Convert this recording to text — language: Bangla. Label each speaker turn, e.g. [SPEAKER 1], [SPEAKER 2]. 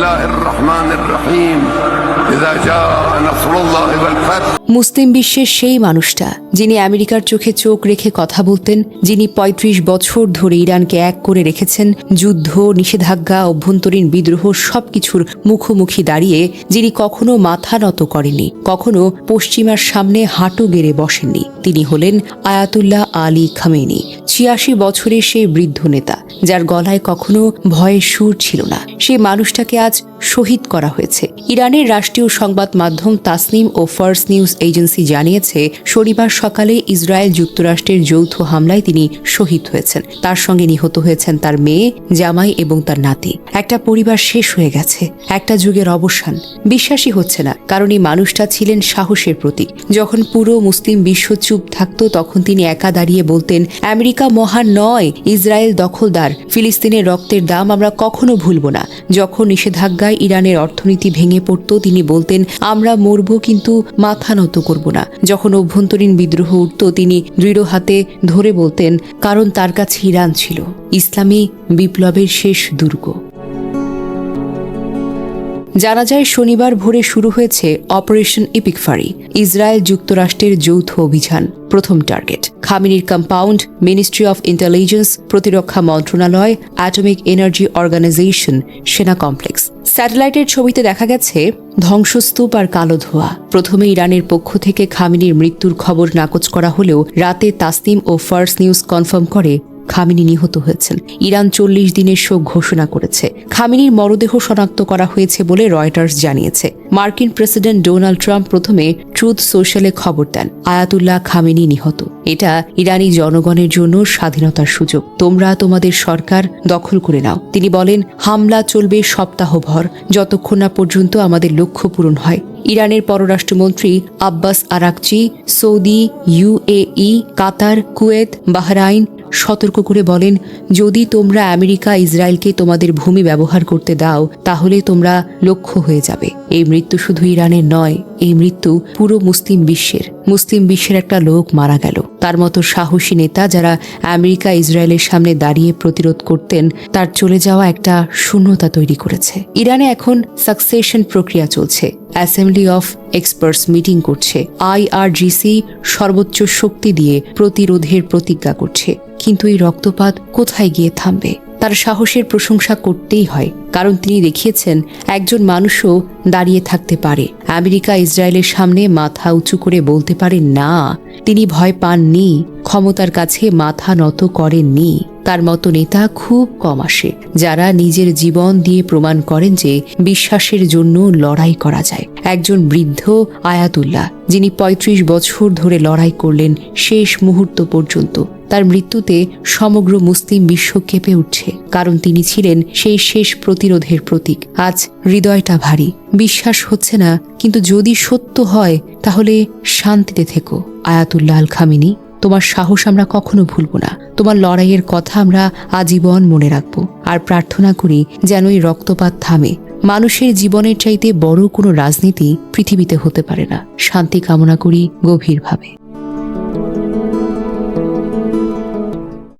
[SPEAKER 1] বিসমিল্লাহির রহমানির রহিম ইযা জা নাসরুল্লাহি ওয়াল ফাতহ।
[SPEAKER 2] মুসলিম বিশ্বের সেই মানুষটা যিনি আমেরিকার চোখে চোখ রেখে কথা বলতেন, যিনি ৩৫ বছর ধরে ইরানকে এক করে রেখেছেন, যুদ্ধ, নিষেধাজ্ঞা, অভ্যন্তরীণ বিদ্রোহ সবকিছুর মুখোমুখি দাঁড়িয়ে যিনি কখনো মাথা নত করেননি, কখনো পশ্চিমার সামনে হাঁটু গেড়ে বসেননি, তিনি হলেন আয়াতুল্লাহ আলী খামেনি। ৮৬ বছরের সেই বৃদ্ধ নেতা, যার গলায় কখনো ভয়ের সুর ছিল না, সেই মানুষটাকে আজ শহীদ করা হয়েছে। ইরানের রাষ্ট্রীয় সংবাদ মাধ্যম তাসনিম ও ফার্স নিউজ এজেন্সি জানিয়েছে, শনিবার সকালে ইসরায়েল যুক্তরাষ্ট্রের যৌথ হামলায় তিনি শহীদ হয়েছেন। তার সঙ্গে নিহত হয়েছেন তার মেয়ে, জামাই এবং তার নাতি। একটা পরিবার শেষ হয়ে গেছে, একটা যুগের অবসান। বিশ্বাসই হচ্ছে না, কারণ এই মানুষটা ছিলেন সাহসের প্রতীক। যখন পুরো মুসলিম বিশ্ব চুপ থাকত, তখন তিনি একা দাঁড়িয়ে বলতেন, আমেরিকা মহান নয়, ইসরায়েল দখলদার। ফিলিস্তিনের রক্তের দাম আমরা কখনো ভুলব না। যখন নিষেধাজ্ঞায় ইরানের অর্থনীতি ভেঙে পড়ত, তিনি বলতেন, আমরা মরব কিন্তু মাথা নত করব না। যখন অভ্যন্তরীণ বিদ্রোহ উঠত, তিনি দৃঢ় হাতে ধরে বলতেন, কারণ তার কাছে ইরান ছিল ইসলামী বিপ্লবের শেষ দুর্গ। জানা যায়, শনিবার ভোরে শুরু হয়েছে অপারেশন ইপিকফারি, ইসরায়েল যুক্তরাষ্ট্রের যৌথ অভিযান। প্রথম টার্গেট খামেনির কম্পাউন্ড, মিনিস্ট্রি অফ ইন্টেলিজেন্স, প্রতিরক্ষা মন্ত্রণালয়, অ্যাটমিক এনার্জি অর্গানাইজেশন, সেনা কমপ্লেক্স। স্যাটেলাইটের ছবিতে দেখা গেছে ধ্বংসস্তূপ আর কালো ধোঁয়া। প্রথমে ইরানের পক্ষ থেকে খামেনির মৃত্যুর খবর নাকচ করা হলেও রাতে তাসনিম ও ফার্স নিউজ কনফার্ম করে খামেনি নিহত হয়েছেন। ইরান ৪০ দিনের শোক ঘোষণা করেছে। খামেনির মরদেহ শনাক্ত করা হয়েছে বলে রয়টার্স জানিয়েছে। মার্কিন প্রেসিডেন্ট ডোনাল্ড ট্রাম্প প্রথমে ট্রুথ সোশ্যালে খবর দেন, আয়াতুল্লাহ খামেনি নিহত। এটা ইরানি জনগণের জন্য স্বাধীনতার সুযোগ, তোমরা তোমাদের সরকার দখল করে নাও। তিনি বলেন, হামলা চলবে সপ্তাহভর, যতক্ষণ না পর্যন্ত আমাদের লক্ষ্য পূরণ হয়। ইরানের পররাষ্ট্রমন্ত্রী আব্বাস আরাকচি সৌদি, ইউএই, কাতার, কুয়েত, বাহরাইন সতর্ক করে বলেন, যদি তোমরা আমেরিকা ইসরায়েলকে তোমাদের ভূমি ব্যবহার করতে দাও, তাহলে তোমরা লক্ষ্য হয়ে যাবে। এই মৃত্যু শুধু ইরানের নয়, এই মৃত্যু পুরো মুসলিম বিশ্বের একটা লোক মারা গেল। তার মতো সাহসী নেতা যারা আমেরিকা ইসরায়েলের সামনে দাঁড়িয়ে প্রতিরোধ করতেন, তার চলে যাওয়া একটা শূন্যতা তৈরি করেছে। ইরানে এখন সাকসেশন প্রক্রিয়া চলছে, অ্যাসেম্বলি অফ এক্সপার্টস মিটিং করছে, IRGC সর্বোচ্চ শক্তি দিয়ে প্রতিরোধের প্রতিজ্ঞা করছে। কিন্তু এই রক্তপাত কোথায় গিয়ে থামবে? তার সাহসের প্রশংসা করতেই হয়, কারণ তিনি দেখিয়েছেন একজন মানুষও দাঁড়িয়ে থাকতে পারে, আমেরিকা ইসরায়েলের সামনে মাথা উঁচু করে বলতে পারেন না। তিনি ভয় পাননি, ক্ষমতার কাছে মাথা নত করেননি। তার মতো নেতা খুব কম আসে, যারা নিজের জীবন দিয়ে প্রমাণ করেন যে বিশ্বাসের জন্য লড়াই করা যায়। একজন বৃদ্ধ আয়াতুল্লাহ, যিনি ৩৫ বছর ধরে লড়াই করলেন শেষ মুহূর্ত পর্যন্ত। তার মৃত্যুতে সমগ্র মুসলিম বিশ্ব কেঁপে উঠছে, কারণ তিনি ছিলেন সেই শেষ প্রতিরোধের প্রতীক। আজ হৃদয়টা ভারী, বিশ্বাস হচ্ছে না, কিন্তু যদি সত্য হয় তাহলে শান্তিতে থেকো আয়াতুল্লাহ আল খামেনি। তোমার সাহস আমরা কখনো ভুলব না, তোমার লড়াইয়ের কথা আমরা আজীবন মনে রাখব। আর প্রার্থনা করি যেন এই রক্তপাত থামে। মানুষের জীবনের চাইতে বড় কোনো রাজনীতি পৃথিবীতে হতে পারে না। শান্তি কামনা করি গভীরভাবে।